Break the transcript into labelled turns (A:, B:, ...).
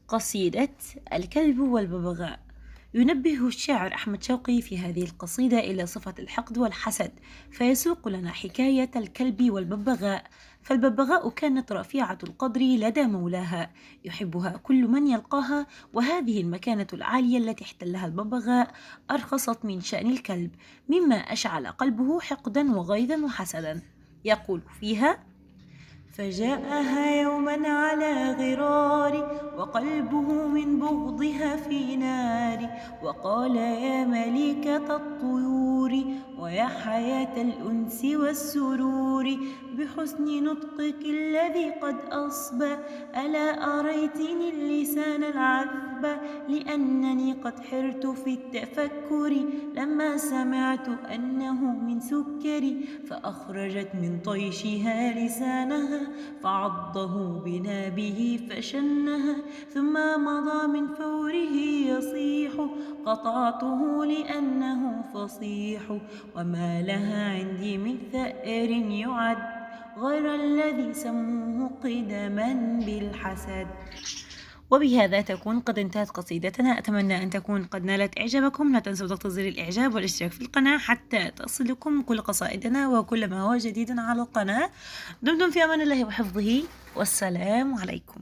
A: قصيدة الكلب والببغاء. ينبه الشاعر أحمد شوقي في هذه القصيدة إلى صفة الحقد والحسد، فيسوق لنا حكاية الكلب والببغاء. فالببغاء كانت رفيعة القدر لدى مولاها، يحبها كل من يلقاها، وهذه المكانة العالية التي احتلها الببغاء أرخصت من شأن الكلب، مما أشعل قلبه حقدا وغيظا وحسدا. يقول فيها: فجاءها يوما على غرار، وقلبه من بغضها في نار، وقال: يا مليكة الطيور، ويا حياة الأنس والسرور، بحسن نطقك الذي قد أصبى، ألا أريتني اللسان العذب، لأنني قد حرت في التفكر، لما سمعت أنه من سكري، فأخرجت من طيشها لسانها، فعضه بنابه فشنها، ثم مضى من فوره يصيح: قطعته لأنه فصيح، وما لها عندي من ثأر يعد، غير الذي سموه قدما بالحسد. وبهذا تكون قد انتهت قصيدتنا. أتمنى أن تكون قد نالت إعجابكم. لا تنسوا ضغط زر الإعجاب والاشتراك في القناة حتى تصلكم كل قصائدنا وكل ما هو جديد على القناة. دمتم في أمان الله وحفظه، والسلام عليكم.